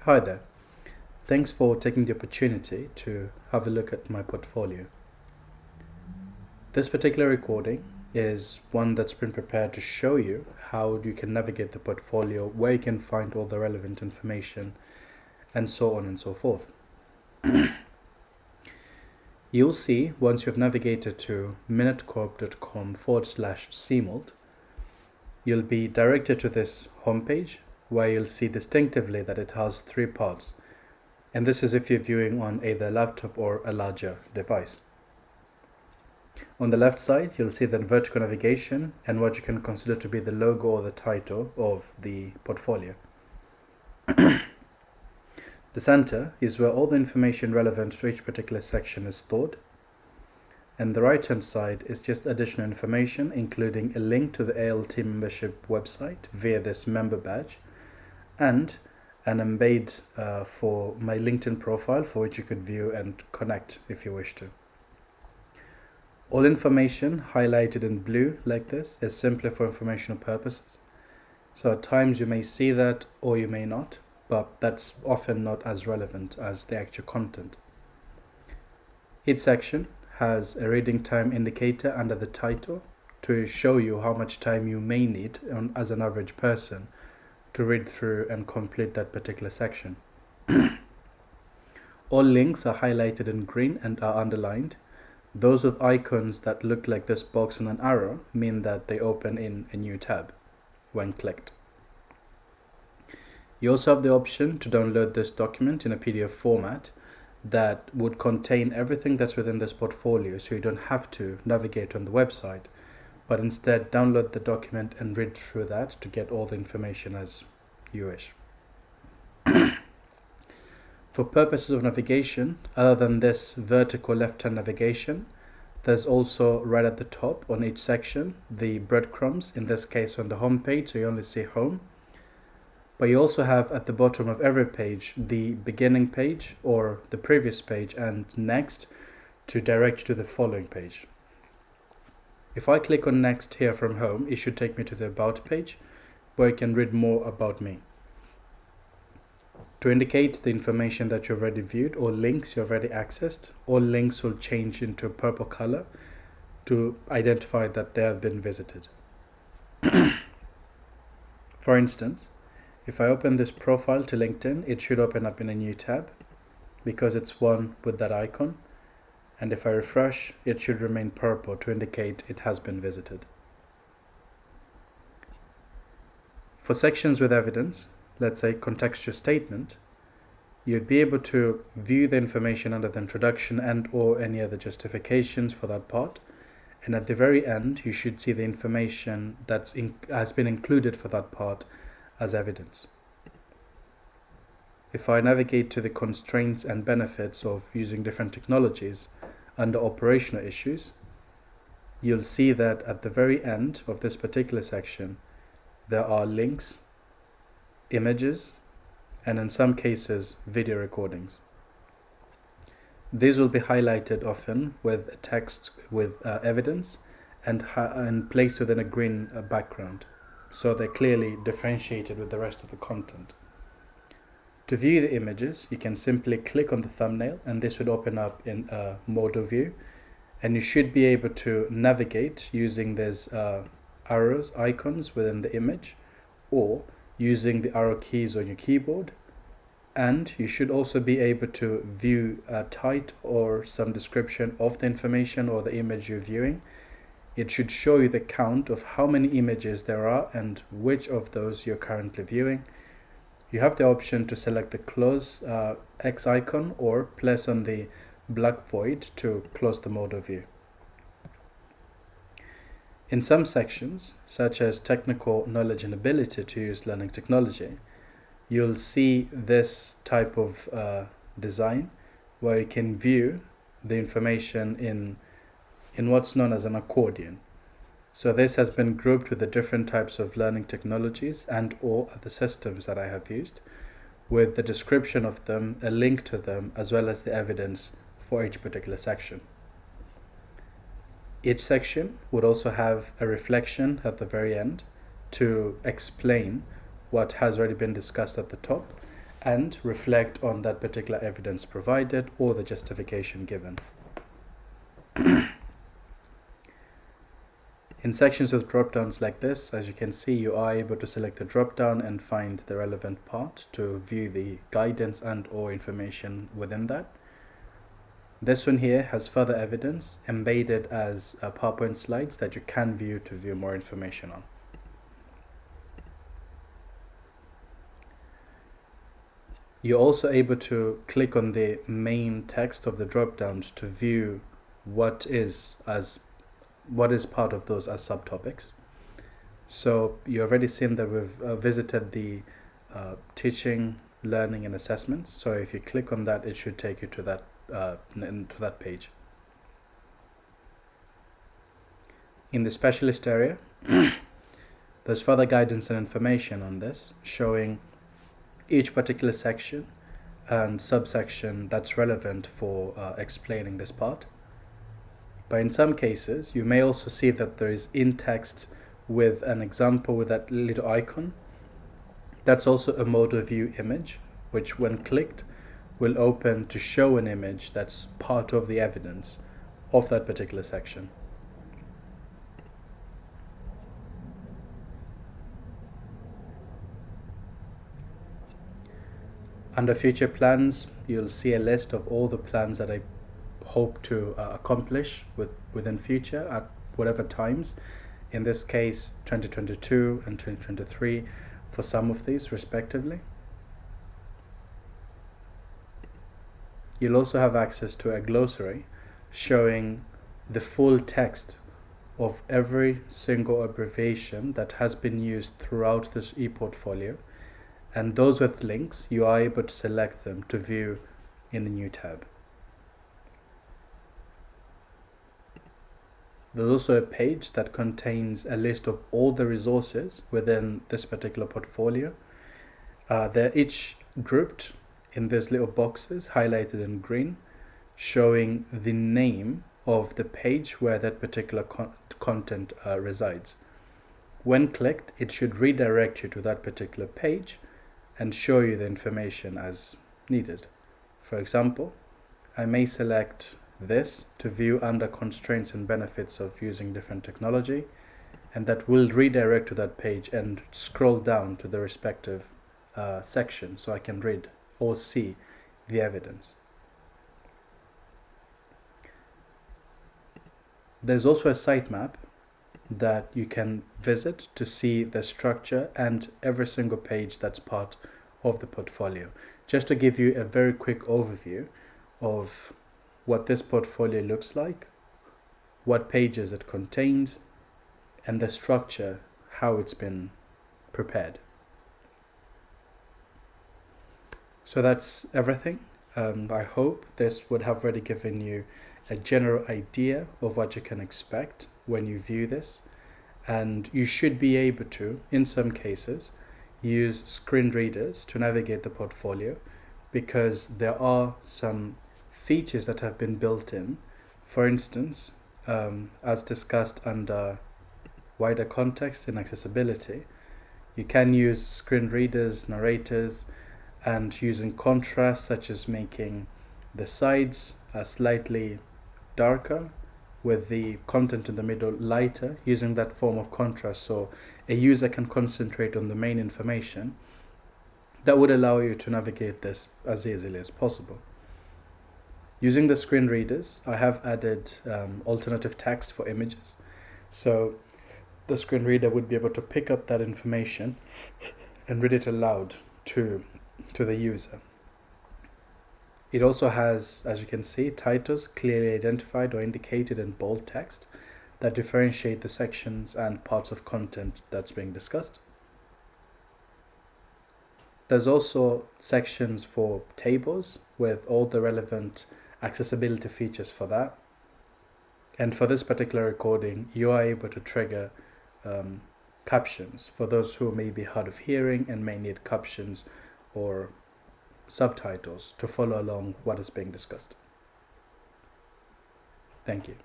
Hi there. Thanks for taking the opportunity to have a look at my portfolio. This particular recording is one that's been prepared to show you how you can navigate the portfolio, where you can find all the relevant information, and so on and so forth. You'll see once you've navigated to minutecorp.com/CMALT, you'll be directed to this homepage where you'll see distinctively that it has three parts. And this is if you're viewing on either a laptop or a larger device. On the left side, you'll see the vertical navigation and what you can consider to be the logo or the title of the portfolio. The center is where all the information relevant to each particular section is stored. And the right-hand side is just additional information, including a link to the ALT membership website via this member badge, and an Abeid for my LinkedIn profile, for which you could view and connect if you wish to. All information highlighted in blue like this is simply for informational purposes. So at times you may see that or you may not, but that's often not as relevant as the actual content. Each section has a reading time indicator under the title to show you how much time you may need as an average person to read through and complete that particular section. All links are highlighted in green and are underlined. Those with icons that look like this box and an arrow mean that they open in a new tab when clicked. You also have the option to download this document in a PDF format that would contain everything that's within this portfolio, so you don't have to navigate on the website, but instead download the document and read through that to get all the information as you wish. For purposes of navigation, other than this vertical left-hand navigation, there's also right at the top on each section the breadcrumbs, in this case on the home page, so you only see home. But you also have at the bottom of every page the beginning page or the previous page and next to direct you to the following page. If I click on next here from home, it should take me to the about page where you can read more about me. To indicate the information that you've already viewed or links you've already accessed, all links will change into a purple color to identify that they have been visited. For instance, if I open this profile to LinkedIn, it should open up in a new tab because it's one with that icon. And if I refresh, it should remain purple to indicate it has been visited. For sections with evidence, let's say contextual statement, you'd be able to view the information under the introduction and or any other justifications for that part. And at the very end, you should see the information that has been included for that part as evidence. If I navigate to the constraints and benefits of using different technologies under operational issues, you'll see that at the very end of this particular section, there are links, images, and in some cases, video recordings. These will be highlighted often with text with evidence and placed within a green background, so they're clearly differentiated with the rest of the content. To view the images, you can simply click on the thumbnail and this would open up in a modal view, and you should be able to navigate using these arrows, icons within the image, or using the arrow keys on your keyboard. And you should also be able to view a title or some description of the information or the image you're viewing. It should show you the count of how many images there are and which of those you're currently viewing. You have the option to select the close X icon or press on the black void to close the modal view. In some sections, such as technical knowledge and ability to use learning technology, you'll see this type of design where you can view the information in what's known as an accordion. So this has been grouped with the different types of learning technologies and or other systems that I have used, with the description of them, a link to them, as well as the evidence for each particular section. Each section would also have a reflection at the very end to explain what has already been discussed at the top, and reflect on that particular evidence provided or the justification given. In sections with drop-downs like this, as you can see, you are able to select the drop-down and find the relevant part to view the guidance and or information within that. This one here has further evidence embedded as PowerPoint slides that you can view to view more information on. You're also able to click on the main text of the drop-downs to view what is part of those as subtopics. So you already seen that we've visited the teaching, learning and assessments. So if you click on that, it should take you to that page. In the specialist area, there's further guidance and information on this, showing each particular section and subsection that's relevant for explaining this part. But in some cases, you may also see that there is in text with an example with that little icon. That's also a model view image, which when clicked will open to show an image that's part of the evidence of that particular section. Under future plans, you'll see a list of all the plans that I hope to accomplish within future at whatever times. In this case, 2022 and 2023 for some of these respectively. You'll also have access to a glossary showing the full text of every single abbreviation that has been used throughout this e-portfolio, and those with links, you are able to select them to view in a new tab. There's also a page that contains a list of all the resources within this particular portfolio. They're each grouped in these little boxes highlighted in green, showing the name of the page where that particular content resides. When clicked, it should redirect you to that particular page and show you the information as needed. For example, I may select this to view under constraints and benefits of using different technology, and that will redirect to that page and scroll down to the respective section so I can read or see the evidence. There's also a sitemap that you can visit to see the structure and every single page that's part of the portfolio. Just to give you a very quick overview of what this portfolio looks like, what pages it contains, and the structure, how it's been prepared. So that's everything. I hope this would have already given you a general idea of what you can expect when you view this, and you should be able to, in some cases, use screen readers to navigate the portfolio, because there are some features that have been built in. For instance, as discussed under wider context in accessibility, you can use screen readers, narrators, and using contrast, such as making the sides slightly darker with the content in the middle lighter, using that form of contrast so a user can concentrate on the main information. That would allow you to navigate this as easily as possible. Using the screen readers, I have added alternative text for images. So the screen reader would be able to pick up that information and read it aloud to the user. It also has, as you can see, titles clearly identified or indicated in bold text that differentiate the sections and parts of content that's being discussed. There's also sections for tables with all the relevant accessibility features for that. And for this particular recording, you are able to trigger captions for those who may be hard of hearing and may need captions or subtitles to follow along what is being discussed. Thank you.